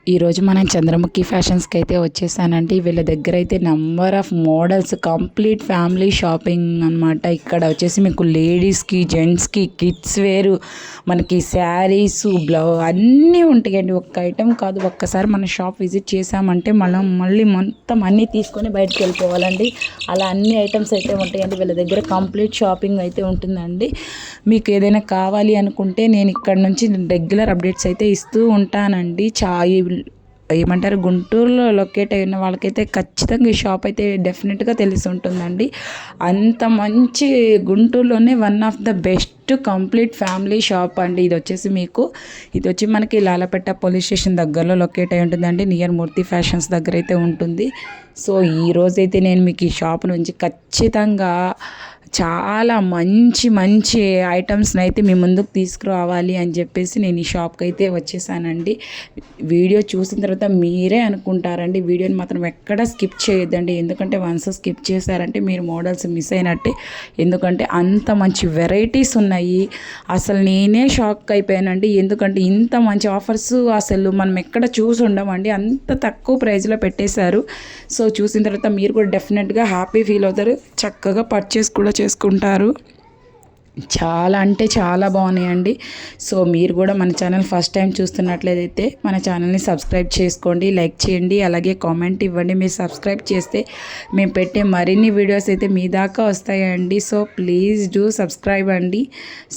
ఈరోజు మనం చంద్రముఖి ఫ్యాషన్స్కి అయితే వచ్చేసానండి. వీళ్ళ దగ్గర అయితే number of models complete family shopping అనమాట. ఇక్కడ వచ్చేసి మీకు లేడీస్కి, జెంట్స్కి, కిడ్స్ వేరు, మనకి శారీస్, అన్నీ ఉంటాయండి. ఒక్క ఐటెం కాదు. ఒక్కసారి మన షాప్ విజిట్ చేసామంటే మనం మళ్ళీ మొత్తం అన్నీ తీసుకొని బయటకు వెళ్ళిపోవాలండి. అలా అన్ని ఐటమ్స్ అయితే ఉంటాయండి. వీళ్ళ దగ్గర కంప్లీట్ షాపింగ్ అయితే ఉంటుందండి. మీకు ఏదైనా కావాలి అనుకుంటే నేను ఇక్కడ నుంచి రెగ్యులర్ అప్డేట్స్ అయితే ఇస్తూ ఉంటానండి. ఏమంటారు, గుంటూరులో లొకేట్ అయిన వాళ్ళకైతే ఖచ్చితంగా ఈ షాప్ అయితే డెఫినెట్గా తెలిసి ఉంటుందండి. అంత మంచి గుంటూరులోనే one of the best complete family shop అండి. ఇది వచ్చి మనకి లాలపేట పోలీస్ స్టేషన్ దగ్గరలో లొకేట్ అయి ఉంటుందండి. నియర్ మూర్తి ఫ్యాషన్స్ దగ్గర అయితే ఉంటుంది. సో ఈరోజైతే నేను మీకు ఈ షాప్ నుంచి ఖచ్చితంగా చాలా మంచి మంచి ఐటమ్స్ని అయితే మీ ముందుకు తీసుకురావాలి అని చెప్పేసి నేను ఈ షాప్కి అయితే వచ్చేసానండి. వీడియో చూసిన తర్వాత మీరే అనుకుంటారండి. వీడియోని మాత్రం ఎక్కడ స్కిప్ చేయొద్దండి. ఎందుకంటే వన్స్ స్కిప్ చేశారంటే మీరు మోడల్స్ మిస్ అయినట్టే. ఎందుకంటే అంత మంచి వెరైటీస్ ఉన్నాయి. అసలు నేనే షాక్ అయిపోయానండి. ఎందుకంటే ఇంత మంచి ఆఫర్స్ అసలు మనం ఎక్కడ చూసి ఉండమండి. అంత తక్కువ ప్రైస్లో పెట్టేశారు. సో చూసిన తర్వాత మీరు కూడా డెఫినెట్గా హ్యాపీ ఫీల్ అవుతారు. చక్కగా పర్చేస్ కూడా చేసుకుంటారు. చాలా అంటే చాలా బాగున్నాయండి. సో మీరు కూడా మన ఛానల్ ఫస్ట్ టైం చూస్తున్నట్లయితే మన ఛానల్ని సబ్స్క్రైబ్ చేసుకోండి, లైక్ చేయండి, అలాగే కామెంట్ ఇవ్వండి. మీరు సబ్స్క్రైబ్ చేస్తే మేము పెట్టే మరిన్ని వీడియోస్ అయితే మీ దాకా వస్తాయండి. సో ప్లీజ్ డూ సబ్స్క్రైబ్ అండి.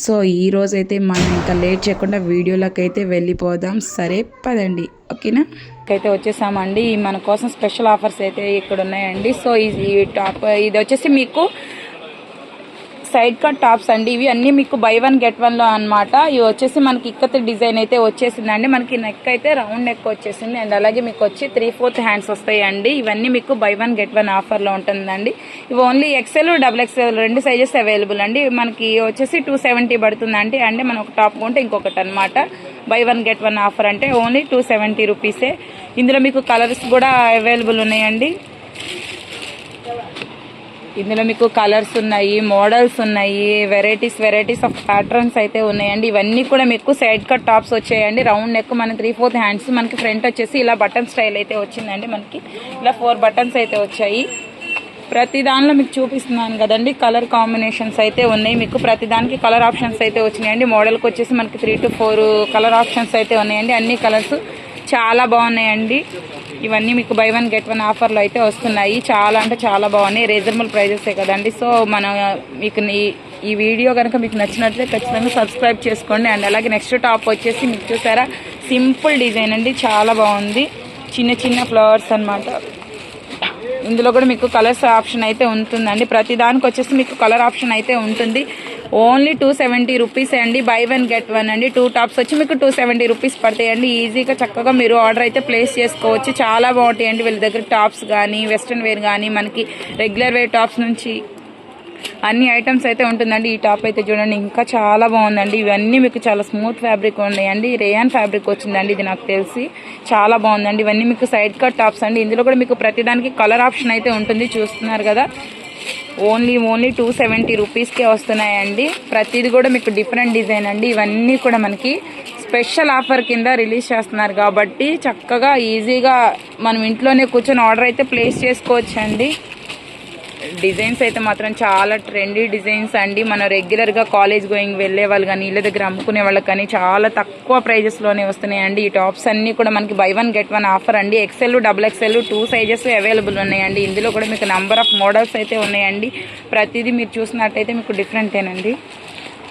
సో ఈరోజైతే మనం ఇంకా లేట్ చేయకుండా వీడియోలోకి అయితే వెళ్ళిపోదాం. సరే పదండి, ఓకేనా. అయితే వచ్చేసామండి. మన కోసం స్పెషల్ ఆఫర్స్ అయితే ఇక్కడ ఉన్నాయండి. సో ఇది వచ్చేసి మీకు సైడ్ కట్ టాప్స్ అండి. ఇవి అన్నీ మీకు బై వన్ గెట్ వన్లో అనమాట. ఇవి వచ్చేసి మనకి ఇక్కత డిజైన్ అయితే వచ్చేసిందండి. మనకి నెక్ అయితే రౌండ్ నెక్ వచ్చేసింది. అండ్ అలాగే మీకు వచ్చి 3/4 హ్యాండ్స్ వస్తాయండి. ఇవన్నీ మీకు బై వన్ గెట్ వన్ ఆఫర్లో ఉంటుందండి. ఇవి ఓన్లీ ఎక్సెల్, XXL రెండు సైజెస్ అవైలబుల్ అండి. మనకి వచ్చేసి 270 పడుతుందండి. అంటే మనం ఒక టాప్ కొంటే ఇంకొకటి అనమాట. By one get one offer అంటే ఓన్లీ 270 రూపీసే. ఇందులో మీకు కలర్స్ కూడా అవైలబుల్ ఉన్నాయండి. ఇందులో మీకు కలర్స్ ఉన్నాయి, మోడల్స్ ఉన్నాయి, వెరైటీస్ ఆఫ్ ప్యాటర్న్స్ అయితే ఉన్నాయండి. ఇవన్నీ కూడా మీకు సైడ్ కట్ టాప్స్ వచ్చాయండి. రౌండ్ నెక్, మన 3/4 హ్యాండ్స్, మనకి ఫ్రంట్ వచ్చేసి ఇలా బటన్ స్టైల్ అయితే వచ్చిందండి. మనకి ఇలా 4 బటన్స్ అయితే వచ్చాయి. ప్రతి దానిలో మీకు చూపిస్తున్నాను కదండి. కలర్ కాంబినేషన్స్ అయితే ఉన్నాయి. మీకు ప్రతి దానికి కలర్ ఆప్షన్స్ అయితే వచ్చినాయండి. మోడల్కి వచ్చేసి మనకి 3 to 4 కలర్ ఆప్షన్స్ అయితే ఉన్నాయండి. అన్ని కలర్స్ చాలా బాగున్నాయండి. ఇవన్నీ మీకు బై వన్ గెట్ వన్ ఆఫర్లో అయితే వస్తున్నాయి. చాలా అంటే చాలా బాగున్నాయి. రీజనబుల్ ప్రైజెసే కదండి. సో మీకు ఈ వీడియో కనుక మీకు నచ్చినట్లయితే ఖచ్చితంగా సబ్స్క్రైబ్ చేసుకోండి. అండ్ అలాగే నెక్స్ట్ టాప్ వచ్చేసి మీకు చూసారా, సింపుల్ డిజైన్ అండి. చాలా బాగుంది. చిన్న చిన్న ఫ్లవర్స్ అనమాట. ఇందులో కూడా మీకు కలర్స్ ఆప్షన్ అయితే ఉంటుందండి. ప్రతి దానికి వచ్చేసి మీకు కలర్ ఆప్షన్ అయితే ఉంటుంది. ఓన్లీ 270 రూపీస్ అండి. బై వన్ గెట్ వన్ అండి. 2 టాప్స్ వచ్చి మీకు 270 రూపీస్ పడతాయండి. ఈజీగా చక్కగా మీరు ఆర్డర్ అయితే ప్లేస్ చేసుకోవచ్చు. చాలా బాగుంటాయండి వీళ్ళ దగ్గర టాప్స్ కానీ, వెస్ట్రన్ వేర్ కానీ, మనకి రెగ్యులర్ వేర్ టాప్స్ నుంచి అన్ని ఐటమ్స్ అయితే ఉంటుందండి. ఈ టాప్ అయితే చూడండి, ఇంకా చాలా బాగుందండి. ఇవన్నీ మీకు చాలా స్మూత్ ఫ్యాబ్రిక్ ఉన్నాయండి. రేయాన్ ఫ్యాబ్రిక్ వచ్చిందండి. ఇది నాకు తెలిసి చాలా బాగుందండి. ఇవన్నీ మీకు సైడ్ కట్ టాప్స్ అండి. ఇందులో కూడా మీకు ప్రతిదానికి కలర్ ఆప్షన్ అయితే ఉంటుంది. చూస్తున్నారు కదా, ఓన్లీ 270 రూపీస్కే వస్తున్నాయండి. ప్రతిది కూడా మీకు డిఫరెంట్ డిజైన్ అండి. ఇవన్నీ కూడా మనకి స్పెషల్ ఆఫర్ కింద రిలీజ్ చేస్తున్నారు కాబట్టి చక్కగా ఈజీగా మనం ఇంట్లోనే కూర్చొని ఆర్డర్ అయితే ప్లేస్ చేసుకోవచ్చు అండి. డిజైన్స్ అయితే మాత్రం చాలా ట్రెండీ డిజైన్స్ అండి. మనం రెగ్యులర్గా కాలేజ్ గోయింగ్ వెళ్ళే వాళ్ళు కానీ, ఇళ్ళ దగ్గర అమ్ముకునే వాళ్ళకి కానీ చాలా తక్కువ ప్రైజెస్లోనే వస్తున్నాయండి. ఈ టాప్స్ అన్నీ కూడా మనకి by one get one offer అండి. XL, XXL 2 సైజెస్ అవైలబుల్ ఉన్నాయండి. ఇందులో కూడా మీకు నంబర్ ఆఫ్ మోడల్స్ అయితే ఉన్నాయండి. ప్రతిదీ మీరు చూసినట్టయితే మీకు డిఫరెంటేనండి.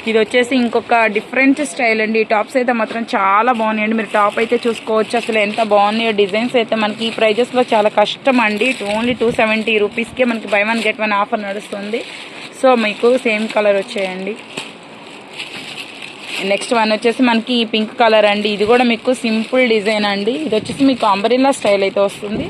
ఇది వచ్చేసి ఇంకొక డిఫరెంట్ స్టైల్ అండి. ఈ టాప్స్ అయితే మాత్రం చాలా బాగున్నాయండి. మీరు టాప్ అయితే చూసుకోవచ్చు. అసలు ఎంత బాగున్నాయో. డిజైన్స్ అయితే మనకి ఈ ప్రైజెస్లో చాలా కష్టం అండి. ఓన్లీ 270 రూపీస్కే మనకి by one get one offer నడుస్తుంది. సో మీకు సేమ్ కలర్ వచ్చాయండి. నెక్స్ట్ వన్ వచ్చేసి మనకి ఈ పింక్ కలర్ అండి. ఇది కూడా మీకు సింపుల్ డిజైన్ అండి. ఇది వచ్చేసి మీకు అంబ్రెల్లా స్టైల్ అయితే వస్తుంది.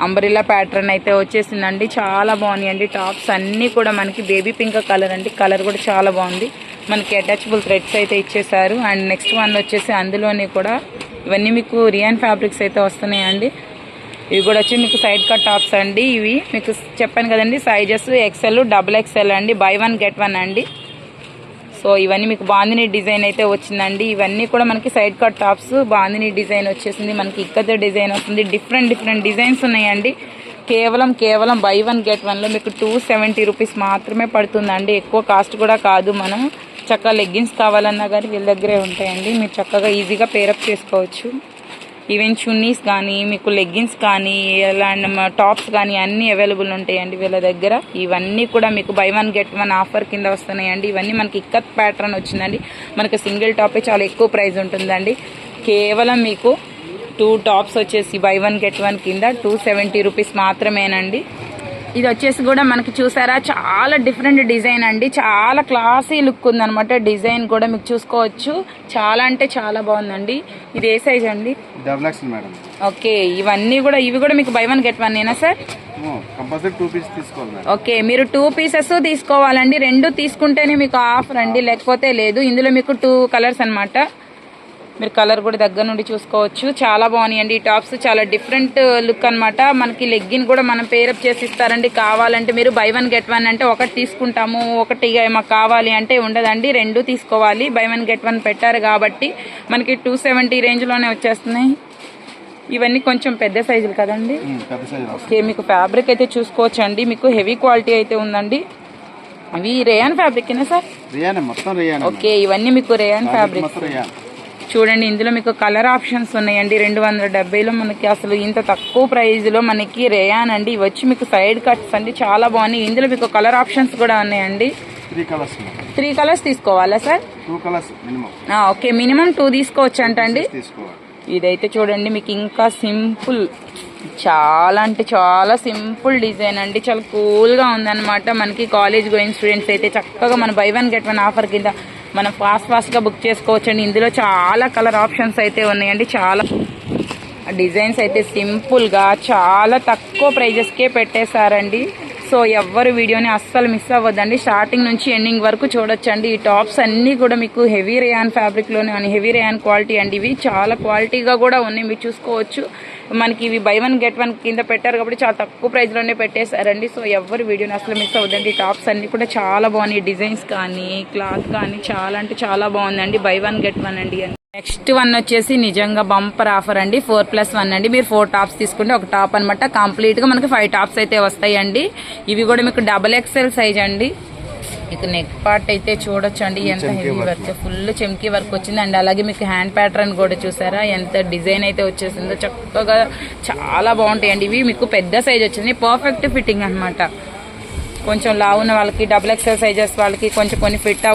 అంబ్రెల్లా ప్యాటర్న్ అయితే వచ్చేసిందండి. చాలా బాగున్నాయండి టాప్స్ అన్నీ కూడా. మనకి బేబీ పింక్ కలర్ అండి. కలర్ కూడా చాలా బాగుంది. మనకి అటాచబుల్ థ్రెడ్స్ అయితే ఇచ్చేసారు. అండ్ నెక్స్ట్ వన్ వచ్చేసి అందులోనే కూడా ఇవన్నీ మీకు రియాన్ ఫ్యాబ్రిక్స్ అయితే వస్తున్నాయండి. ఇవి కూడా వచ్చి మీకు సైడ్ కట్ టాప్స్ అండి. ఇవి మీకు చెప్పాను కదండి, సైజెస్ XL, XXL అండి. బై వన్ గెట్ వన్ అండి. సో ఇవన్నీ మీకు బాందిని డిజైన్ అయితే వచ్చిందండి. ఇవన్నీ కూడా మనకి side cut tops, bandhani design వచ్చేసింది, మనకి ఇక్కత డిజైన్ వస్తుంది. డిఫరెంట్ డిజైన్స్ ఉన్నాయండి. కేవలం బై 1 get 1లో మీకు 270 రూపీస్ మాత్రమే పడుతుందండి. ఎక్కువ కాస్ట్ కూడా కాదు. మనం చక్కగా లెగ్గిన్స్ కావాలన్నా కానీ వీళ్ళ దగ్గరే ఉంటాయండి. మీరు చక్కగా ఈజీగా పేరప్ చేసుకోవచ్చు. ఈవెన్ చున్నీస్ కానీ, మీకు లెగ్గిన్స్ కానీ, ఇలాంటి టాప్స్ కానీ అన్నీ అవైలబుల్ ఉంటాయండి వీళ్ళ దగ్గర. ఇవన్నీ కూడా మీకు బై 1 get 1 ఆఫర్ కింద వస్తున్నాయండి. ఇవన్నీ మనకి ఇక్కత్ ప్యాటర్న్ వచ్చిందండి. మనకి సింగిల్ టాపే చాలా ఎక్కువ ప్రైస్ ఉంటుందండి. కేవలం మీకు 2 టాప్స్ వచ్చేసి బై 1 get 1 కింద 270 రూపీస్ మాత్రమేనండి. ఇది వచ్చేసి కూడా మనకి చూసారా చాలా డిఫరెంట్ డిజైన్ అండి. చాలా క్లాసీ లుక్ ఉందనమాట. డిజైన్ కూడా మీకు చూసుకోవచ్చు. చాలా అంటే చాలా బాగుందండి. ఇది ఏ సైజ్ అండి? ఓకే, ఇవి కూడా మీకు బై 1 get 1 ఏనా సార్? ఓకే, మీరు 2 pieces తీసుకోవాలండి. 2 తీసుకుంటేనే మీకు ఆఫర్ అండి, లేకపోతే లేదు. ఇందులో మీకు 2 కలర్స్ అనమాట. మీరు కలర్ కూడా దగ్గర నుండి చూసుకోవచ్చు. చాలా బాగున్నాయండి ఈ టాప్స్. చాలా డిఫరెంట్ లుక్ అనమాట. మనకి లెగ్గిన్ కూడా మనం పేరప్ చేసి ఇస్తారండి. కావాలంటే మీరు బై 1 get 1 అంటే ఒకటి తీసుకుంటాము, ఒకటి మాకు కావాలి అంటే ఉండదండి. 2 తీసుకోవాలి. బై 1 get 1 పెట్టారు కాబట్టి మనకి 270 రేంజ్లోనే వచ్చేస్తున్నాయి. ఇవన్నీ కొంచెం పెద్ద సైజులు కదండి. ఓకే, మీకు ఫ్యాబ్రిక్ అయితే చూసుకోవచ్చు అండి. మీకు హెవీ క్వాలిటీ అయితే ఉందండి. అవి రేయాన్ ఫ్యాబ్రిక్ ఏనా సార్? ఓకే, ఇవన్నీ మీకు రేయాన్ ఫ్యాబ్రిక్ చూడండి. ఇందులో మీకు కలర్ ఆప్షన్స్ ఉన్నాయండి. 270లో మనకి అసలు ఇంత తక్కువ ప్రైజ్లో మనకి రేయాన్ అండి. ఇవి వచ్చి మీకు సైడ్ కట్స్ అండి, చాలా బాగున్నాయి. ఇందులో మీకు కలర్ ఆప్షన్స్ కూడా ఉన్నాయండి. 3 కలర్స్ తీసుకోవాలా సార్? ఓకే, మినిమం 2 తీసుకోవచ్చు అంటండి. ఇదైతే చూడండి మీకు ఇంకా సింపుల్, చాలా అంటే చాలా సింపుల్ డిజైన్ అండి. చాలా కూల్గా ఉందన్నమాట. మనకి కాలేజ్ గోయింగ్ స్టూడెంట్స్ అయితే చక్కగా మన బై 1 get 1 ఆఫర్ కింద మనం ఫాస్ట్గా బుక్ చేసుకోవచ్చండి. ఇందులో చాలా కలర్ ఆప్షన్స్ అయితే ఉన్నాయండి. చాలా డిజైన్స్ అయితే సింపుల్గా చాలా తక్కువ ప్రైజెస్కే పెట్టేశారండి. సో ఎవ్వరు వీడియోని అస్సలు మిస్ అవ్వద్దండి. స్టార్టింగ్ నుంచి ఎండింగ్ వరకు చూడొచ్చండి. ఈ టాప్స్ అన్నీ కూడా మీకు హెవీ రేయాన్ ఫ్యాబ్రిక్లోనే ఉన్నాయి. హెవీ రేయాన్ క్వాలిటీ అండి. ఇవి చాలా క్వాలిటీగా కూడా ఉన్నాయి, మీరు చూసుకోవచ్చు. మనకి ఇవి బై 1 get 1 కింద పెట్టారు కాబట్టి చాలా తక్కువ ప్రైస్లోనే పెట్టేశారండి. సో ఎవరు వీడియోని అసలు మిస్ అవ్వద్దండి. ఈ టాప్స్ అన్నీ కూడా చాలా బాగున్నాయి. డిజైన్స్ కానీ, క్లాత్ కానీ చాలా అంటే చాలా బాగుందండి. బై 1 get 1 అండి. నెక్స్ట్ వన్ వచ్చేసి నిజంగా బంపర్ ఆఫర్ అండి. 4+1 అండి. మీరు 4 టాప్స్ తీసుకుంటే ఒక టాప్ అనమాట. కంప్లీట్గా మనకి 5 టాప్స్ అయితే వస్తాయండి. ఇవి కూడా మీకు XXL సైజ్ అండి. మీకు నెక్ పార్ట్ అయితే చూడొచ్చు అండి, ఎంత హెవీ వర్క్, ఫుల్ చెమ్కీ వర్క్ వచ్చింది. అండ్ అలాగే మీకు హ్యాండ్ ప్యాటర్న్ కూడా చూసారా ఎంత డిజైన్ అయితే వచ్చేసిందో. చక్కగా చాలా బాగుంటాయండి. ఇవి మీకు పెద్ద సైజ్ వచ్చింది, పర్ఫెక్ట్ ఫిట్టింగ్ అనమాట. కొంచెం లావు ఉన్న వాళ్ళకి, XXL సైజెస్ వాళ్ళకి కొంచెం కొన్ని ఫిట్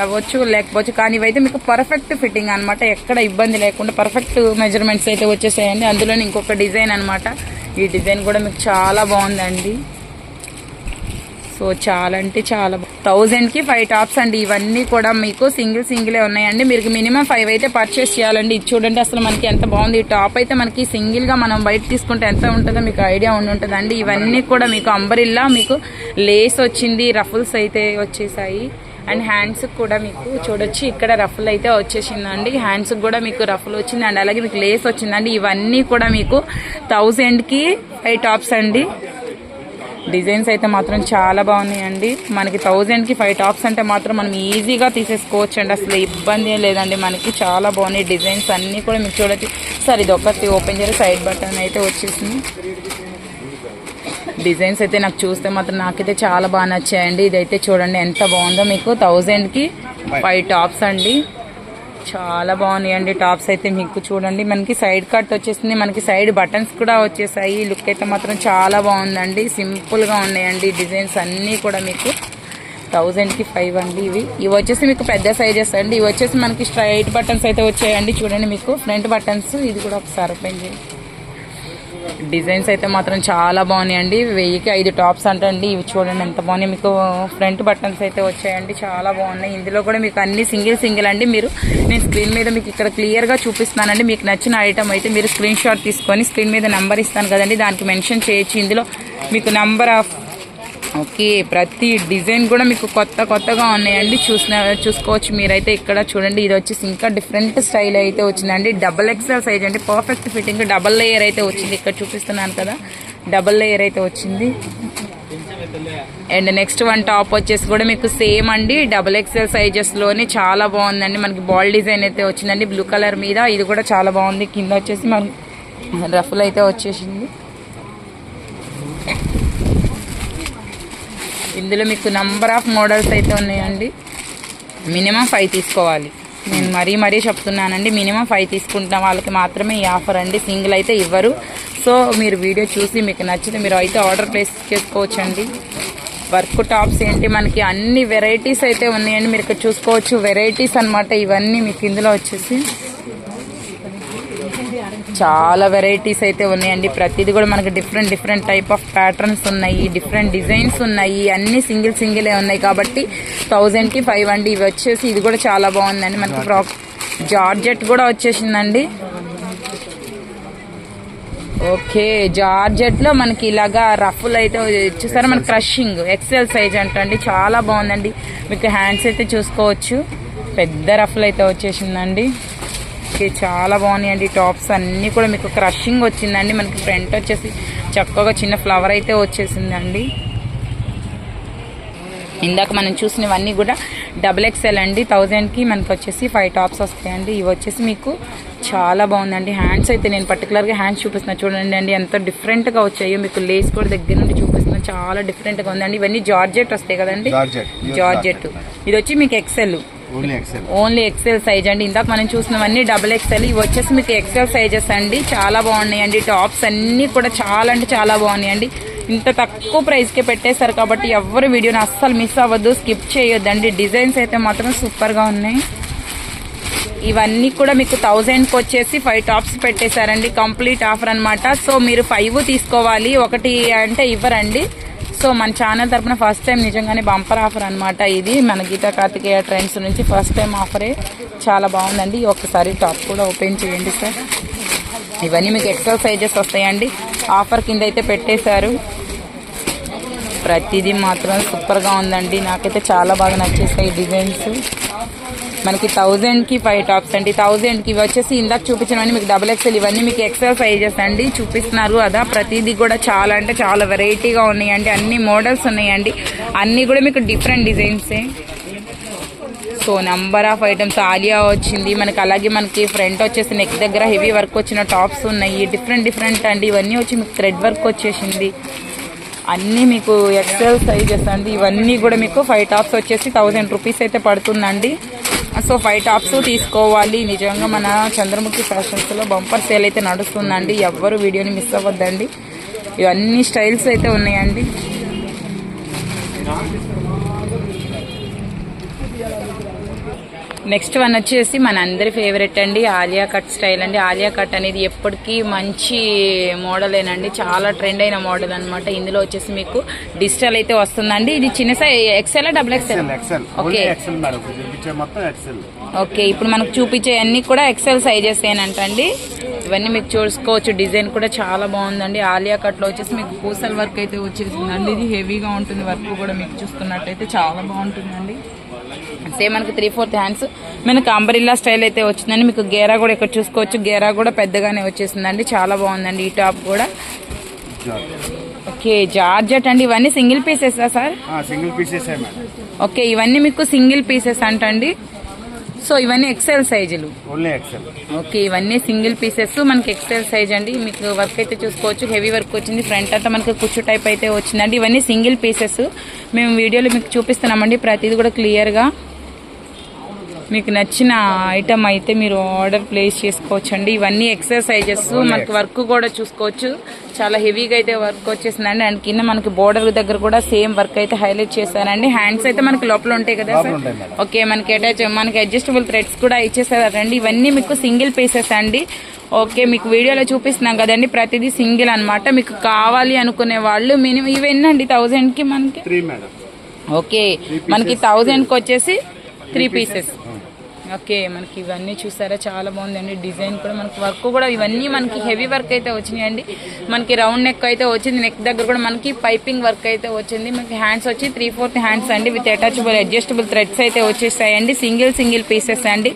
అవ్వచ్చు, లేకపోవచ్చు. కానీ ఇవైతే మీకు పర్ఫెక్ట్ ఫిట్టింగ్ అనమాట. ఎక్కడ ఇబ్బంది లేకుండా పర్ఫెక్ట్ మెజర్మెంట్స్ అయితే వచ్చేసాయండి. అందులోనే ఇంకొక డిజైన్ అనమాట. ఈ డిజైన్ కూడా మీకు చాలా బాగుందండి. సో చాలా అంటే చాలా 1000కి 5 టాప్స్ అండి. ఇవన్నీ కూడా మీకు సింగిలే ఉన్నాయండి. మీరు మినిమం 5 అయితే పర్చేస్ చేయాలండి. ఇది చూడండి అసలు మనకి ఎంత బాగుంది. ఈ టాప్ అయితే మనకి సింగిల్గా మనం బయట తీసుకుంటే ఎంత ఉంటుందో మీకు ఐడియా ఉంటుందండి. ఇవన్నీ కూడా మీకు అంబరిల్లా, మీకు లేస్ వచ్చింది, రఫుల్స్ అయితే వచ్చేసాయి. అండ్ హ్యాండ్స్ కూడా మీకు చూడొచ్చు, ఇక్కడ రఫుల్ అయితే వచ్చేసిందండి. హ్యాండ్స్ కూడా మీకు రఫుల్ వచ్చింది. అండ్ అలాగే మీకు లేస్ వచ్చిందండి. ఇవన్నీ కూడా మీకు 1000కి 5 టాప్స్ అండి. డిజైన్స్ అయితే మాత్రం చాలా బాగున్నాయండి. మనకి 1000కి 5 టాప్స్ అంటే మాత్రం మనం ఈజీగా తీసేసుకోవచ్చు అండి. అసలు ఇబ్బంది లేదండి. మనకి చాలా బాగున్నాయి డిజైన్స్ అన్నీ కూడా మీకు చూడొచ్చు. సార్ ఇది ఒకటి ఓపెన్ చేసి సైడ్ బటన్ అయితే వచ్చేసింది. డిజైన్స్ అయితే నాకు చూస్తే మాత్రం నాకైతే చాలా బాగా నచ్చాయండి. ఇదైతే చూడండి ఎంత బాగుందో. మీకు 1000కి 5 టాప్స్ అండి. చాలా బాగున్నాయండి టాప్స్ అయితే. మీకు చూడండి మనకి సైడ్ కట్ వచ్చేసింది, మనకి సైడ్ బటన్స్ కూడా వచ్చేసాయి. లుక్ అయితే మాత్రం చాలా బాగుందండి. సింపుల్గా ఉన్నాయండి డిజైన్స్ అన్నీ కూడా. మీకు 1000కి 5 అండి. ఇవి వచ్చేసి మీకు పెద్ద సైజెస్ అండి. ఇవి వచ్చేసి మనకి స్ట్రైట్ బటన్స్ అయితే వచ్చాయండి. చూడండి మీకు ఫ్రంట్ బటన్స్. ఇది కూడా ఒకసారి ఓపెన్ చేయండి. డిజైన్స్ అయితే మాత్రం చాలా బాగున్నాయండి. 1000కి 5 టాప్స్ అంటండి. ఇవి చూడండి ఎంత బాగున్నాయి. మీకు ఫ్రంట్ బటన్స్ అయితే వచ్చాయండి, చాలా బాగున్నాయి. ఇందులో కూడా మీకు అన్ని సింగిల్ అండి. నేను స్క్రీన్ మీద మీకు ఇక్కడ క్లియర్గా చూపిస్తున్నానండి. మీకు నచ్చిన ఐటమ్ అయితే మీరు స్క్రీన్ షాట్ తీసుకొని స్క్రీన్ మీద నెంబర్ ఇస్తాను కదండి, దానికి మెన్షన్ చేయొచ్చు. ఇందులో మీకు నెంబర్ ఆఫ్ ఓకే ప్రతి డిజైన్ కూడా మీకు కొత్తగా ఉన్నాయండి. చూసుకోవచ్చు మీరైతే. ఇక్కడ చూడండి ఇది వచ్చేసి ఇంకా డిఫరెంట్ స్టైల్ అయితే వచ్చిందండి. XXL సైజ్ అండి. పర్ఫెక్ట్ ఫిట్టింగ్, డబల్ లేయర్ అయితే వచ్చింది. ఇక్కడ చూపిస్తున్నాను కదా, డబల్ లేయర్ అయితే వచ్చింది. అండ్ నెక్స్ట్ వన్ టాప్ వచ్చేసి కూడా మీకు సేమ్ అండి XXL సైజెస్లోనే చాలా బాగుందండి. మనకి బాల్ డిజైన్ అయితే వచ్చిందండి బ్లూ కలర్ మీద. ఇది కూడా చాలా బాగుంది. కింద వచ్చేసి మనకి రఫుల్ అయితే వచ్చేసింది. ఇందులో మీకు నంబర్ ఆఫ్ మోడల్స్ అయితే ఉన్నాయండి. మినిమం 5 తీసుకోవాలి. నేను మరీ చెప్తున్నానండి, మినిమం 5 తీసుకుంటున్న వాళ్ళకి మాత్రమే ఈ ఆఫర్ అండి. సింగిల్ అయితే ఇవ్వరు. సో మీరు వీడియో చూసి మీకు నచ్చితే మీరు అయితే ఆర్డర్ ప్లేస్ చేసుకోవచ్చండి. వర్క్ టాప్స్ ఏంటి మనకి అన్ని వెరైటీస్ అయితే ఉన్నాయండి. మీరు ఇక్కడ చూసుకోవచ్చు వెరైటీస్ అనమాట. ఇవన్నీ మీకు ఇందులో వచ్చేసి చాలా వెరైటీస్ అయితే ఉన్నాయండి. ప్రతిదీ కూడా మనకి డిఫరెంట్ టైప్ ఆఫ్ ప్యాటర్న్స్ ఉన్నాయి, డిఫరెంట్ డిజైన్స్ ఉన్నాయి. అన్ని సింగిలే ఉన్నాయి కాబట్టి 1000కి 5 అండి. ఇవి వచ్చేసి ఇది కూడా చాలా బాగుందండి. మనకి జార్జెట్ కూడా వచ్చేసిందండి. ఓకే, జార్జెట్లో మనకి ఇలాగా రఫుల్ అయితే వచ్చేసారు. మనకి క్రషింగ్ XL సైజ్ అంటండి. చాలా బాగుందండి. మీకు హ్యాండ్స్ అయితే చూసుకోవచ్చు, పెద్ద రఫుల్ అయితే వచ్చేసిందండి. ఓకే, చాలా బాగున్నాయండి టాప్స్ అన్నీ కూడా. మీకు క్రషింగ్ వచ్చిందండి. మనకి ఫ్రంట్ వచ్చేసి చక్కగా చిన్న ఫ్లవర్ అయితే వచ్చేసిందండి. ఇందాక మనం చూసినవన్నీ కూడా XXL అండి. 1000కి మనకి వచ్చేసి 5 టాప్స్ వస్తాయండి. ఇవి వచ్చేసి మీకు చాలా బాగుందండి. హ్యాండ్స్ అయితే నేను పర్టికులర్గా హ్యాండ్స్ చూపిస్తున్నాను చూడండి అండి, ఎంత డిఫరెంట్గా వచ్చాయో. మీకు లేస్ కూడా దగ్గర నుండి చూపిస్తున్నాను, చాలా డిఫరెంట్గా ఉందండి. ఇవన్నీ జార్జెట్ వస్తాయి కదండి, జార్జెట్. ఇది వచ్చి మీకు ఓన్లీ XL సైజ్ అండి. ఇందాక మనం చూసినవన్నీ XXL. ఇవి వచ్చేసి మీకు XL సైజెస్ అండి. చాలా బాగున్నాయండి టాప్స్ అన్నీ కూడా. చాలా అంటే చాలా బాగున్నాయండి. ఇంత తక్కువ ప్రైస్కే పెట్టేశారు కాబట్టి ఎవరు వీడియోని అస్సలు మిస్ అవ్వద్దు, స్కిప్ చేయొద్దండి. డిజైన్స్ అయితే మాత్రం సూపర్గా ఉన్నాయి. ఇవన్నీ కూడా మీకు 1000కి వచ్చేసి 5 టాప్స్ పెట్టేశారండి. కంప్లీట్ ఆఫర్ అనమాట. సో మీరు 5 తీసుకోవాలి, ఒకటి అంటే ఇవ్వరండి. సో మన ఛానల్ తరపున ఫస్ట్ టైం నిజంగానే బంపర్ ఆఫర్ అనమాట ఇది. మన గీతా కార్తికేయ ట్రెండ్స్ నుంచి ఫస్ట్ టైం ఆఫరే. చాలా బాగుందండి. ఒకసారి టాప్ కూడా ఓపెన్ చేయండి సార్. ఇవన్నీ మీకు XL సైజెస్ వస్తాయండి. ఆఫర్ కింద అయితే పెట్టేశారు. ప్రతిదీ మాత్రం సూపర్గా ఉందండి. నాకైతే చాలా బాగా నచ్చేస్తాయి డిజైన్స్. మనకి 1000కి 5 టాప్స్ అండి. 1000కి ఇవి వచ్చేసి ఇందాక చూపించినవన్నీ మీకు XXL, ఇవన్నీ మీకు XL సైజెస్ అండి చూపిస్తున్నారు అదా. ప్రతిదీ కూడా చాలా అంటే చాలా వెరైటీగా ఉన్నాయండి. అన్ని మోడల్స్ ఉన్నాయండి. అన్నీ కూడా మీకు డిఫరెంట్ డిజైన్సే. సో నంబర్ ఆఫ్ ఐటమ్స్ ఆలియా వచ్చింది మనకి. అలాగే మనకి ఫ్రంట్ వచ్చేసి నెక్ దగ్గర హెవీ వర్క్ వచ్చిన టాప్స్ ఉన్నాయి. డిఫరెంట్ అండి. ఇవన్నీ వచ్చి మీకు థ్రెడ్ వర్క్ వచ్చేసింది. అన్నీ మీకు XL సైజెస్ అండి. ఇవన్నీ కూడా మీకు 5 టాప్స్ వచ్చేసి 1000 రూపీస్ అయితే పడుతుందండి. సో 5 టాప్స్ తీసుకోవాలి. నిజంగా మన చంద్రముఖి ఫ్యాషన్స్లో బంపర్ సేల్ అయితే నడుస్తుందండి. ఎవ్వరు వీడియోని మిస్ అవ్వద్దండి. ఇవన్నీ స్టైల్స్ అయితే ఉన్నాయండి. నెక్స్ట్ వన్ వచ్చేసి మన అందరి ఫేవరెట్ అండి, ఆలియా కట్ స్టైల్ అండి. ఆలియా కట్ అనేది ఎప్పటికీ మంచి మోడలేనండి. చాలా ట్రెండ్ అయిన మోడల్ అనమాట. ఇందులో వచ్చేసి మీకు డిజిటల్ అయితే వస్తుందండి. ఇది చిన్న size XL XXL. Okay okay, ఇప్పుడు మనకు చూపించే అన్ని కూడా XL సైజెస్ ఏనంటండి. ఇవన్నీ మీకు చూసుకోవచ్చు. డిజైన్ కూడా చాలా బాగుందండి. ఆలియా కట్లో వచ్చేసి మీకు పూసల్ వర్క్ అయితే వచ్చేసిందండి. ఇది హెవీగా ఉంటుంది. వర్క్ కూడా మీకు చూస్తున్నట్టయితే చాలా బాగుంటుందండి. సేమ్ మనకు 3/4 హ్యాండ్స్ మనకు అంబరిల్లా స్టైల్ అయితే వచ్చిందండి. మీకు గేరా కూడా ఇక్కడ చూసుకోవచ్చు. గేరా కూడా పెద్దగానే వచ్చేసిందండి. చాలా బాగుందండి ఈ టాప్ కూడా. ఓకే, జార్జెట్ అండి. ఇవన్నీ సింగిల్ పీసెసా సార్? Single pieces. ఓకే, ఇవన్నీ మీకు సింగిల్ పీసెస్ అంటండి. సో ఇవన్నీ XL సైజులు. ఓకే, ఇవన్నీ సింగిల్ పీసెస్ మనకి XL సైజ్ అండి. మీకు వర్క్ అయితే చూసుకోవచ్చు. హెవీ వర్క్ వచ్చింది. ఫ్రంట్ అంతా మనకి కుచ్చు టైప్ అయితే వచ్చిందండి. ఇవన్నీ సింగిల్ పీసెస్. మేము వీడియోలో మీకు చూపిస్తున్నామండి ప్రతిదీ కూడా క్లియర్గా. మీకు నచ్చిన ఐటమ్ అయితే మీరు ఆర్డర్ ప్లేస్ చేసుకోవచ్చు అండి. ఇవన్నీ XL సైజెస్. మనకి వర్క్ కూడా చూసుకోవచ్చు. చాలా హెవీగా అయితే వర్క్ వచ్చేసిందండి. అండ్ కింద మనకి బోర్డర్ దగ్గర కూడా సేమ్ వర్క్ అయితే హైలైట్ చేశారండి. హ్యాండ్స్ అయితే మనకి లోపల ఉంటాయి కదా సార్. ఓకే, మనకి అడ్జస్టబుల్ థ్రెడ్స్ కూడా ఇచ్చేసారండి. ఇవన్నీ మీకు సింగిల్ పీసెస్ అండి. ఓకే, మీకు వీడియోలో చూపిస్తున్నాం కదండి, ప్రతిదీ సింగిల్ అనమాట. మీకు కావాలి అనుకునే వాళ్ళు మినిమం ఇవన్నీ అండి 1000కి మనకి. ఓకే, మనకి 1000కి వచ్చేసి 3 పీసెస్. ఓకే, మనకి ఇవన్నీ చూసారా చాలా బాగుందండి. డిజైన్ కూడా మనకి వర్క్ కూడా ఇవన్నీ మనకి హెవీ వర్క్ అయితే వచ్చినాయండి. మనకి రౌండ్ నెక్ అయితే వచ్చింది. నెక్ దగ్గర కూడా మనకి పైపింగ్ వర్క్ అయితే వచ్చింది. మనకి హ్యాండ్స్ వచ్చి 3/4 హ్యాండ్స్ అండి. విత్ అటాచబుల్ అడ్జస్టబుల్ థ్రెడ్స్ అయితే వచ్చేసాయండి. సింగిల్ పీసెస్ అండి.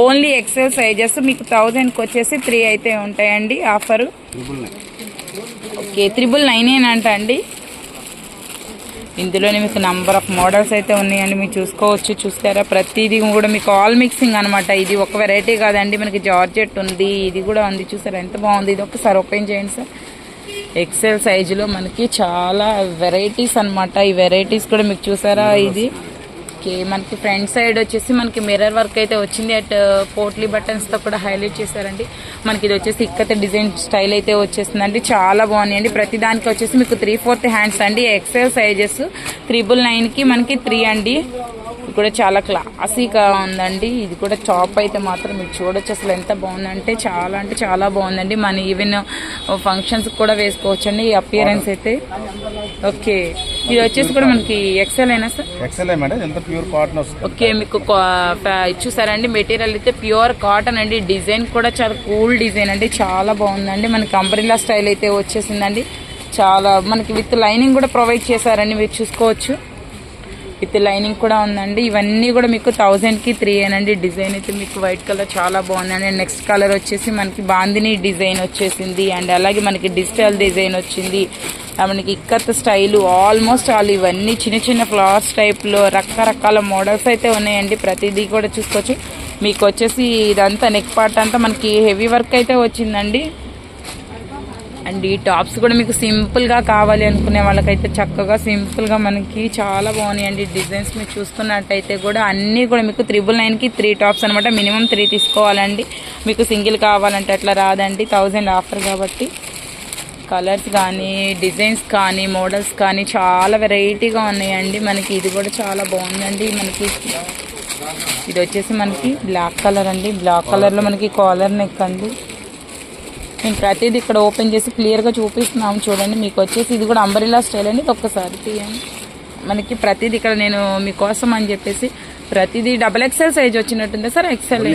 Only XL sizes. మీకు 1000కి వచ్చేసి 3 అయితే ఉంటాయండి ఆఫరు. ఓకే, 999 అంట అండి. ఇందులోనే మీకు నంబర్ ఆఫ్ మోడల్స్ అయితే ఉన్నాయండి, మీరు చూసుకోవచ్చు. చూస్తారా, ప్రతిదీ కూడా మీకు ఆల్ మిక్సింగ్ అనమాట. ఇది ఒక వెరైటీ కాదండి, మనకి జార్జెట్ ఉంది, ఇది కూడా ఉంది. చూసారా ఎంత బాగుంది. ఇది ఒకసారి ఓపెన్ చేయండి సార్. ఎక్సెల్ సైజులో మనకి చాలా వెరైటీస్ అనమాట. ఈ వెరైటీస్ కూడా మీకు చూసారా. ఇది మనకి ఫ్రంట్ సైడ్ వచ్చేసి మనకి మిర్రర్ వర్క్ అయితే వచ్చింది. అట్ పోట్లీ బటన్స్తో కూడా హైలైట్ చేశారండి. మనకి ఇది వచ్చేసి ఇక్కత డిజైన్ స్టైల్ అయితే వచ్చేస్తుందండి. చాలా బాగున్నాయండి. ప్రతి దానికి వచ్చేసి మీకు 3/4 హ్యాండ్స్ అండి. ఎక్సెల్ సైజెస్ 999కి మనకి 3 అండి. ఇది కూడా చాలా క్లాసీగా ఉందండి. ఇది కూడా టాప్ అయితే మాత్రం మీరు చూడొచ్చు అసలు ఎంత బాగుందంటే చాలా బాగుందండి. మన ఈవెన్ ఫంక్షన్స్ కూడా వేసుకోవచ్చు అండి. ఈ అపియరెన్స్ అయితే ఓకే. ఇది వచ్చేసి కూడా మనకి ఎక్సెల్ అయినా సార్? ఎక్సెల్ మేడం, ఎంత ప్యూర్ కాటన్ వస్తుంది. ఓకే, మీకు చూసారండి మెటీరియల్ అయితే ప్యూర్ కాటన్ అండి. డిజైన్ కూడా చాలా కూల్ డిజైన్ అండి, చాలా బాగుందండి. మనకి అంబ్రెల్లా స్టైల్ అయితే వచ్చేసిందండి. చాలా మనకి విత్ లైనింగ్ కూడా ప్రొవైడ్ చేశారండి, మీరు చూసుకోవచ్చు. విత్ లైనింగ్ కూడా ఉందండి. ఇవన్నీ కూడా మీకు 1000కి 3 అనండి. డిజైన్ అయితే మీకు వైట్ కలర్ చాలా బాగుందండి. నెక్స్ట్ కలర్ వచ్చేసి మనకి బాందిని డిజైన్ వచ్చేసింది. అండ్ అలాగే మనకి డిజిటల్ డిజైన్ వచ్చింది. మనకి ఇక్కత్ స్టైలు ఆల్మోస్ట్ ఆల్ ఇవన్నీ చిన్న ఫ్లవర్స్ టైప్లో రకరకాల మోడల్స్ అయితే ఉన్నాయండి. ప్రతిదీ కూడా చూసుకోవచ్చు. మీకు వచ్చేసి ఇదంతా నెక్ పార్ట్ అంతా మనకి హెవీ వర్క్ అయితే వచ్చిందండి. అండ్ ఈ టాప్స్ కూడా మీకు సింపుల్గా కావాలి అనుకునే వాళ్ళకైతే చక్కగా సింపుల్గా మనకి చాలా బాగున్నాయండి. డిజైన్స్ మీరు చూసుకున్నట్టయితే కూడా అన్నీ కూడా మీకు 999కి 3 టాప్స్ అనమాట. మినిమం 3 తీసుకోవాలండి. మీకు సింగిల్ కావాలంటే అట్లా రాదండి. 1000 ఆఫర్ కాబట్టి కలర్స్ కానీ డిజైన్స్ కానీ మోడల్స్ కానీ చాలా వెరైటీగా ఉన్నాయండి. మనకి ఇది కూడా చాలా బాగుందండి. మనకి ఇది వచ్చేసి మనకి బ్లాక్ కలర్ అండి. బ్లాక్ కలర్లో మనకి కాలర్ నెక్ అండి. నేను ప్రతిదీ ఇక్కడ ఓపెన్ చేసి క్లియర్గా చూపిస్తున్నాము చూడండి. మీకు వచ్చేసి ఇది కూడా అంబ్రెల్లా స్టైల్ అండి. ఒక్కసారి తీయండి. మనకి ప్రతిదీ ఇక్కడ నేను మీకోసం అని చెప్పేసి ప్రతిదీ XXL సైజ్ వచ్చినట్టుందా sir? XL.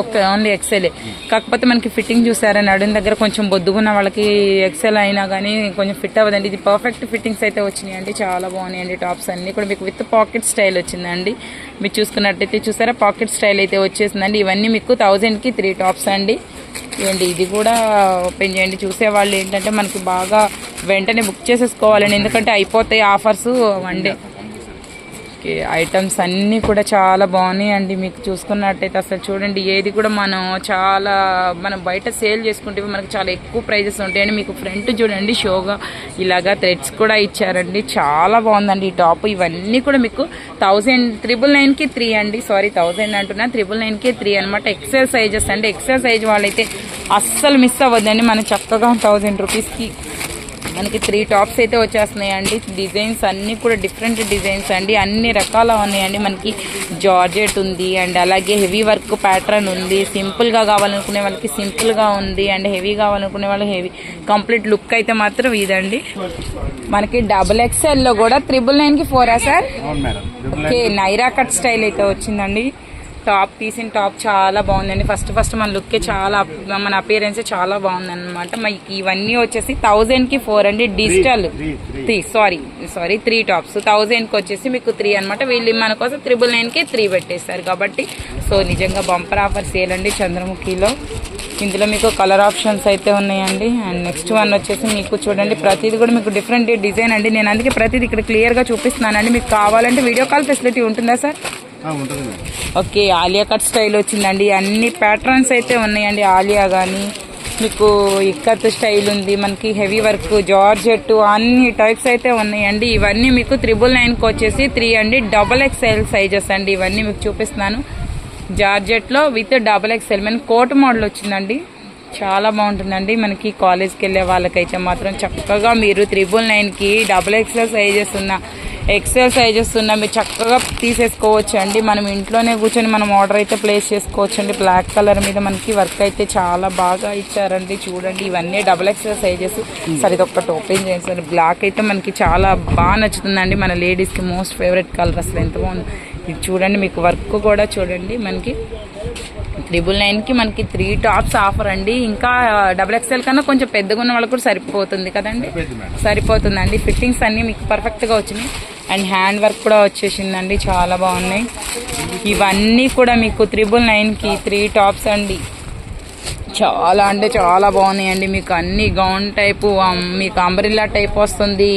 Okay, only XL. కాకపోతే మనకి ఫిట్టింగ్ చూసారా, నడుం దగ్గర కొంచెం బొద్దుగున్న వాళ్ళకి ఎక్సెల్ అయినా కానీ కొంచెం ఫిట్ అవ్వదండి. ఇది పర్ఫెక్ట్ ఫిట్టింగ్స్ అయితే వచ్చినాయండి. చాలా బాగున్నాయండి. టాప్స్ అన్నీ కూడా మీకు విత్ పాకెట్ స్టైల్ వచ్చిందండి. మీరు చూసుకున్నట్టయితే చూసారా పాకెట్ స్టైల్ అయితే వచ్చేసిందండి. ఇవన్నీ మీకు 1000కి 3 టాప్స్ అండి. ఇవ్వండి, ఇది కూడా ఓపెన్ చేయండి. చూసేవాళ్ళు ఏంటంటే మనకి బాగా వెంటనే బుక్ చేసేసుకోవాలండి, ఎందుకంటే అయిపోతాయి ఆఫర్స్ 1 డే. ఓకే, ఐటమ్స్ అన్నీ కూడా చాలా బాగున్నాయండి. మీకు చూసుకున్నట్టయితే అసలు చూడండి, ఏది కూడా మనం బయట సేల్ చేసుకుంటే మనకి చాలా ఎక్కువ ప్రైజెస్ ఉంటాయండి. మీకు ఫ్రంట్ చూడండి షోగా ఇలాగా థ్రెడ్స్ కూడా ఇచ్చారండి. చాలా బాగుందండి ఈ టాప్. ఇవన్నీ కూడా మీకు 999కి 3 అండి. సారీ 1000 అంటున్నా, 999కి 3 అనమాట. ఎక్సెల్ సైజెస్ అండి. ఎక్సెల్ సైజ్ వాళ్ళైతే అస్సలు మిస్ అవ్వద్దండి. మన చక్కగా 1000 రూపీస్కి మనకి 3 టాప్స్ అయితే వచ్చేస్తున్నాయండి. డిజైన్స్ అన్నీ కూడా డిఫరెంట్ డిజైన్స్ అండి, అన్ని రకాల ఉన్నాయండి. మనకి జార్జెట్ ఉంది, అండ్ అలాగే హెవీ వర్క్ ప్యాటర్న్ ఉంది. సింపుల్గా కావాలనుకునే వాళ్ళకి సింపుల్గా ఉంది, అండ్ హెవీ కావాలనుకునే వాళ్ళకి హెవీ. కంప్లీట్ లుక్ అయితే మాత్రం ఇదండి. మనకి XXLలో కూడా 999కి 4 sir? Okay, Naira cut style అయితే వచ్చిందండి. టాప్ తీసిన టాప్ చాలా బాగుందండి. ఫస్ట్ మన లుక్కే మన అపియరెన్స్ చాలా బాగుందన్నమాట. మనకి ఇవన్నీ వచ్చేసి 1000కి 4 అండి. డిజిటల్ సారీ 3 టాప్స్ 1000కి వచ్చేసి మీకు 3 అనమాట. వీళ్ళు మన కోసం 999కి 3 పెట్టేస్తారు కాబట్టి సో నిజంగా బంపర్ ఆఫర్ సేల్ అండి చంద్రముఖిలో. ఇందులో మీకు కలర్ ఆప్షన్స్ అయితే ఉన్నాయండి. అండ్ నెక్స్ట్ వన్ వచ్చేసి మీకు చూడండి, ప్రతిదీ కూడా మీకు డిఫరెంట్ డిజైన్ అండి. నేను అందుకే ప్రతిదీ ఇక్కడ క్లియర్గా చూపిస్తున్నానండి. మీకు కావాలంటే వీడియో కాల్ ఫెసిలిటీ ఉంటుందా sir? Okay, Alia cut style వచ్చిందండి. అన్ని ప్యాటర్న్స్ అయితే ఉన్నాయండి. ఆలియా కానీ మీకు ఇక్కత్ స్టైల్ ఉంది, మనకి హెవీ వర్క్ జార్జెట్ అన్ని టైప్స్ అయితే ఉన్నాయండి. ఇవన్నీ మీకు 999కి వచ్చేసి 3 అండి. XXL సైజెస్ అండి. ఇవన్నీ మీకు చూపిస్తున్నాను. జార్జెట్లో విత్ XXL మనకి కోట్ మోడల్ వచ్చిందండి. చాలా బాగుంటుందండి. మనకి కాలేజ్కి వెళ్ళే వాళ్ళకైతే మాత్రం చక్కగా మీరు 999కి XXL సైజెస్ ఉన్న మీరు చక్కగా తీసేసుకోవచ్చు అండి. మనం ఇంట్లోనే కూర్చొని మనం ఆర్డర్ అయితే ప్లేస్ చేసుకోవచ్చు అండి. బ్లాక్ కలర్ మీద మనకి వర్క్ అయితే చాలా బాగా ఇచ్చారండి. చూడండి, ఇవన్నీ XXL సైజెస్. సరే ఇది ఒక్కటి ఓపెన్ చేయండి సార్. బ్లాక్ అయితే మనకి చాలా బాగా నచ్చుతుందండి. మన లేడీస్కి మోస్ట్ ఫేవరెట్ కలర్. అసలు ఎంత బాగుంది ఇది చూడండి. మీకు వర్క్ కూడా చూడండి. మనకి 999కి మనకి 3 టాప్స్ ఆఫర్ అండి. ఇంకా XXL కన్నా కొంచెం పెద్దగా ఉన్న వాళ్ళకి కూడా సరిపోతుంది కదండి, సరిపోతుందండి. ఫిట్టింగ్స్ అన్నీ మీకు పర్ఫెక్ట్గా వచ్చినాయి. అండ్ హ్యాండ్ వర్క్ కూడా వచ్చేసిందండి. చాలా బాగున్నాయి. ఇవన్నీ కూడా మీకు 999కి 3 టాప్స్ అండి. చాలా అంటే చాలా బాగున్నాయండి. మీకు అన్ని గౌన్ టైపు, మీకు అంబ్రిల్లా టైప్ వస్తుంది.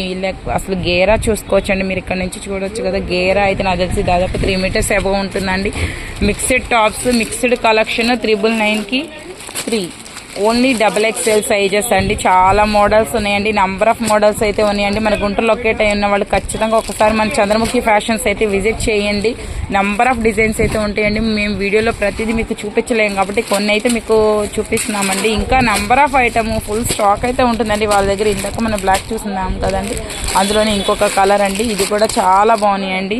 అసలు గేరా చూసుకోవచ్చండి, మీరు ఇక్కడ నుంచి చూడొచ్చు కదా. గేరా అయితే నాకు తెలిసి దాదాపు 3 మీటర్స్ అబవ్ ఉంటుందండి. మిక్స్డ్ టాప్స్, మిక్స్డ్ కలెక్షన్ 999కి 3 ఓన్లీ XXL సైజెస్ అండి. చాలా మోడల్స్ ఉన్నాయండి, నంబర్ ఆఫ్ మోడల్స్ అయితే ఉన్నాయండి. మన గుంటూరు లొకేట్ అయి ఉన్న వాళ్ళు ఖచ్చితంగా ఒకసారి మన చంద్రముఖి ఫ్యాషన్స్ అయితే విజిట్ చేయండి. నంబర్ ఆఫ్ డిజైన్స్ అయితే ఉంటాయండి. మేము వీడియోలో ప్రతిదీ మీకు చూపించలేము కాబట్టి కొన్ని అయితే మీకు చూపిస్తున్నామండి. ఇంకా number of item full stock అయితే ఉంటుందండి వాళ్ళ దగ్గర. ఇందాక మనం బ్లాక్ చూస్తున్నాం కదండి, అందులోనే ఇంకొక కలర్ అండి. ఇది కూడా చాలా బాగున్నాయండి.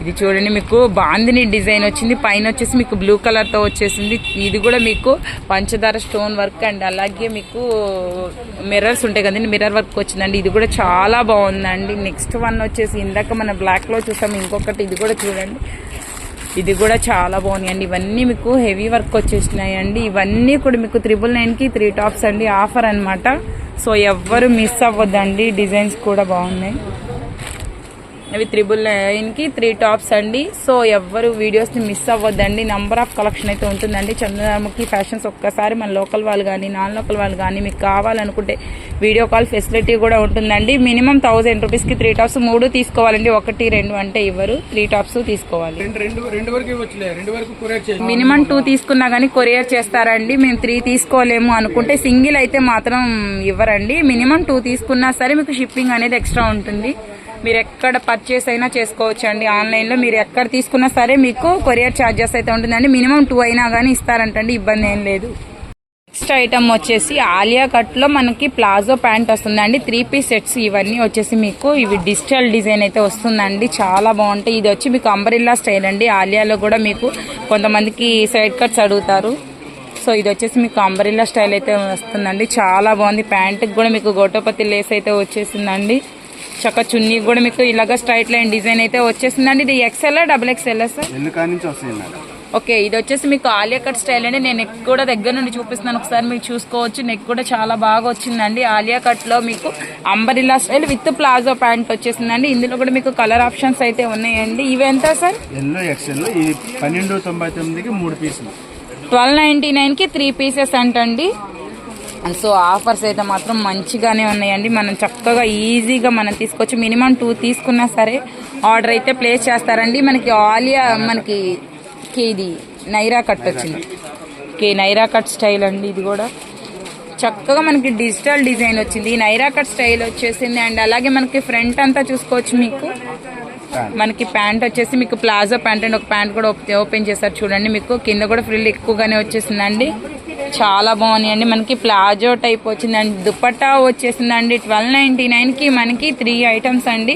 ఇది చూడండి, మీకు బాందిని డిజైన్ వచ్చింది, పైన వచ్చేసి మీకు బ్లూ కలర్తో వచ్చేసింది. ఇది కూడా మీకు పంచదార స్టోన్ వర్క్ అండ్ అలాగే మీకు మిర్రర్స్ ఉంటాయి కదండి, మిర్రర్ వర్క్ వచ్చిందండి. ఇది కూడా చాలా బాగుందండి. నెక్స్ట్ వన్ వచ్చేసి ఇందాక మన బ్లాక్లో చూసాం ఇంకొకటి, ఇది కూడా చూడండి, ఇది కూడా చాలా బాగున్నాయండి. ఇవన్నీ మీకు హెవీ వర్క్ వచ్చేసినాయండి. ఇవన్నీ కూడా మీకు 999కి 3 టాప్స్ అండి, ఆఫర్ అనమాట. సో ఎవ్వరు మిస్ అవ్వద్దండి. డిజైన్స్ కూడా బాగున్నాయి. అవి 999కి 3 టాప్స్ అండి. సో ఎవ్వరు వీడియోస్ని మిస్ అవ్వద్దండి. నంబర్ ఆఫ్ కలెక్షన్ అయితే ఉంటుందండి. చంద్రముఖి ఫ్యాషన్స్ ఒక్కసారి మన లోకల్ వాళ్ళు కానీ నాన్ లోకల్ వాళ్ళు కానీ మీకు కావాలనుకుంటే వీడియో కాల్ ఫెసిలిటీ కూడా ఉంటుందండి. మినిమం 1000 రూపీస్కి 3 టాప్స్ 3 తీసుకోవాలండి. 1, 2 అంటే ఇవ్వరు, 3 టాప్స్ తీసుకోవాలి. మినిమం 2 తీసుకున్నా కానీ కొరియర్ చేస్తారండి. మేము 3 తీసుకోలేము అనుకుంటే సింగిల్ అయితే మాత్రం ఇవ్వరండి. మినిమం 2 తీసుకున్నా సరే మీకు షిప్పింగ్ అనేది ఎక్స్ట్రా ఉంటుంది. మీరు ఎక్కడ పర్చేస్ అయినా చేసుకోవచ్చు అండి. ఆన్లైన్లో మీరు ఎక్కడ తీసుకున్నా సరే మీకు కొరియర్ ఛార్జెస్ అయితే ఉంటుందండి. మినిమం 2 అయినా కానీ ఇస్తారంటండి, ఇబ్బంది ఏం లేదు. నెక్స్ట్ ఐటమ్ వచ్చేసి ఆలియా కట్లో మనకి ప్లాజో ప్యాంట్ వస్తుందండి. 3 పీస్ సెట్స్ ఇవన్నీ వచ్చేసి మీకు ఇవి డిజిటల్ డిజైన్ అయితే వస్తుందండి. చాలా బాగుంటాయి. ఇది వచ్చి మీకు అంబ్రిల్లా స్టైల్ అండి. ఆలియాలో కూడా మీకు కొంతమందికి సైడ్ కట్స్ అడుగుతారు. సో ఇది వచ్చేసి మీకు అంబ్రిల్లా స్టైల్ అయితే వస్తుందండి. చాలా బాగుంది. ప్యాంట్కి కూడా మీకు గోటోపతి లేస్ అయితే వచ్చేసిందండి. చక్క చున్నీ కూడా మీకు ఇలాగ స్ట్రైట్ లైన్ డిజైన్ అయితే వచ్చేసిందండి. ఇది XL XXL సార్? ఓకే, ఇది వచ్చేసి మీకు ఆలియా కట్ స్టైల్ అండి. నేను నెక్ కూడా దగ్గర నుండి చూపిస్తున్నాను, ఒకసారి మీరు చూసుకోవచ్చు. నెక్ కూడా చాలా బాగా వచ్చిందండి. ఆలియా కట్ లో మీకు umbrella style with palazzo pant వచ్చేసిందండి. ఇందులో కూడా మీకు కలర్ ఆప్షన్స్ అయితే ఉన్నాయండి. ఇవి ఎంత సార్? 1299కి 3 పీసులు, 1299కి 3 పీసెస్ అంటండి. సో ఆఫర్స్ అయితే మాత్రం మంచిగానే ఉన్నాయండి. మనం చక్కగా ఈజీగా మనం తీసుకోవచ్చు. మినిమం 2 తీసుకున్నా సరే ఆర్డర్ అయితే ప్లేస్ చేస్తారండి. మనకి ఆలియా మనకి ఇది నైరా కట్ వచ్చింది. నైరా కట్ స్టైల్ అండి. ఇది కూడా చక్కగా మనకి డిజిటల్ డిజైన్ వచ్చింది. ఈ నైరా కట్ స్టైల్ వచ్చేసింది. అండ్ అలాగే మనకి ఫ్రంట్ అంతా చూసుకోవచ్చు. మీకు మనకి ప్యాంట్ వచ్చేసి మీకు ప్లాజో ప్యాంట్ అండ్ ఒక ప్యాంట్ కూడా ఓపెన్ చేస్తారు చూడండి. మీకు కింద కూడా ఫ్రిల్ ఎక్కువగానే వచ్చేసిందండి. చాలా బాగున్నాయండి. మనకి ప్లాజో టైప్ వచ్చిందండి. దుపట్టా వచ్చేసిందండి. 1299కి మనకి 3 ఐటమ్స్ అండి.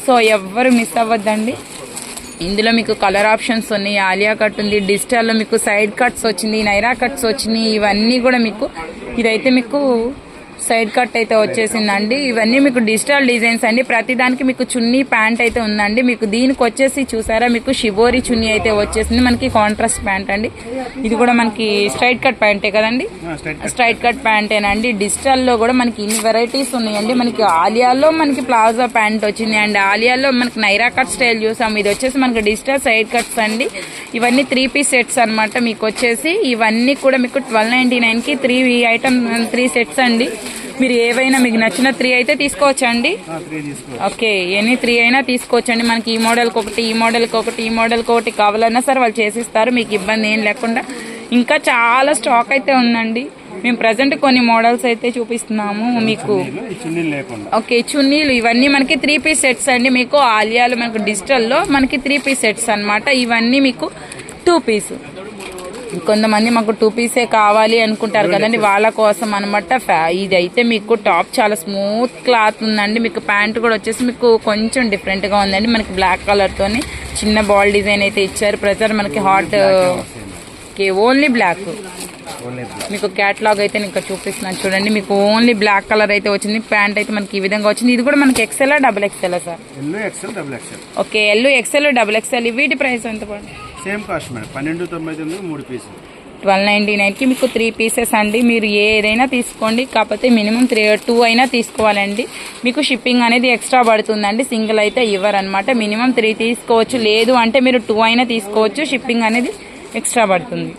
సో ఎవ్వరు మిస్ అవ్వద్దండి. ఇందులో మీకు కలర్ ఆప్షన్స్ ఉన్నాయి. ఆలియా కట్ ఉంది, డిజిటల్లో మీకు సైడ్ కట్స్ వచ్చింది, నైరా కట్స్ వచ్చినాయి. ఇవన్నీ కూడా మీకు ఇదైతే మీకు సైడ్ కట్ అయితే వచ్చేసిందండి. ఇవన్నీ మీకు డిజిటల్ డిజైన్స్ అండి. ప్రతిదానికి మీకు చున్నీ ప్యాంట్ అయితే ఉందండి. మీకు దీనికి వచ్చేసి చూసారా మీకు షిబోరి చున్నీ అయితే వచ్చేసింది. మనకి కాంట్రాస్ట్ ప్యాంట్ అండి. ఇది కూడా మనకి స్ట్రైట్ కట్ ప్యాంటే కదండి, స్ట్రైట్ కట్ ప్యాంటేనండి. డిజిటల్లో కూడా మనకి ఇన్ని వెరైటీస్ ఉన్నాయండి. మనకి ఆలియాలో మనకి ప్లాజో ప్యాంట్ వచ్చింది అండ్ ఆలియాలో మనకి నైరా కట్ స్టైల్ చూసాం. ఇది వచ్చేసి మనకి డిజిటల్ సైడ్ కట్స్ అండి. ఇవన్నీ 3 పీస్ సెట్స్ అనమాట. మీకు వచ్చేసి ఇవన్నీ కూడా మీకు 1299కి 3 ఐటమ్ 3 సెట్స్ అండి. మీరు ఏవైనా మీకు నచ్చిన 3 అయితే తీసుకోవచ్చండి. ఓకే, ఎనీ 3 అయినా తీసుకోవచ్చండి. మనకి ఈ మోడల్కి ఒకటి, ఈ మోడల్కి ఒకటి, ఈ మోడల్కి ఒకటి కావాలన్నా సరే వాళ్ళు చేసిస్తారు. మీకు ఇబ్బంది ఏం లేకుండా. ఇంకా చాలా స్టాక్ అయితే ఉందండి. మేము ప్రజెంట్ కొన్ని మోడల్స్ అయితే చూపిస్తున్నాము మీకు. ఓకే, చున్నీలు ఇవన్నీ మనకి 3 పీస్ సెట్స్ అండి. మీకు ఆలియాలు మనకు డిజిటల్లో మనకి 3 పీస్ సెట్స్ అనమాట. ఇవన్నీ మీకు 2 పీస్. కొంతమంది మాకు 2 పీసే కావాలి అనుకుంటారు కదండి, వాళ్ళ కోసం అనమాట. ఇదైతే మీకు టాప్ చాలా స్మూత్ క్లాత్ ఉందండి. మీకు ప్యాంట్ కూడా వచ్చేసి మీకు కొంచెం డిఫరెంట్గా ఉందండి. మనకి బ్లాక్ కలర్తోని చిన్న బాల్ డిజైన్ అయితే ఇచ్చారు. ప్రెజర్ మనకి హాట్ ఓన్లీ బ్లాక్. మీకు క్యాట్లాగ్ అయితే నేను ఇక్కడ చూపిస్తున్నాను చూడండి. మీకు ఓన్లీ బ్లాక్ కలర్ అయితే వచ్చింది. ప్యాంట్ అయితే మనకి ఈ విధంగా వచ్చింది. ఇది కూడా మనకి XL XXL sir? Okay, XL XXL. వీటి ప్రైస్ ఎంత పడుతుంది? సేమ్ కాస్ట్ మేడం, 1299 3 పీసులు, 1299కి మీకు 3 పీసెస్ అండి. మీరు ఏదైనా తీసుకోండి, కాకపోతే మినిమం 2 అయినా తీసుకోవాలండి. మీకు షిప్పింగ్ అనేది ఎక్స్ట్రా పడుతుందండి. సింగిల్ అయితే ఇవ్వరనమాట. మినిమం 3 తీసుకోవచ్చు. లేదు అంటే మీరు 2 అయినా తీసుకోవచ్చు. షిప్పింగ్ అనేది ఎక్స్ట్రా పడుతుంది.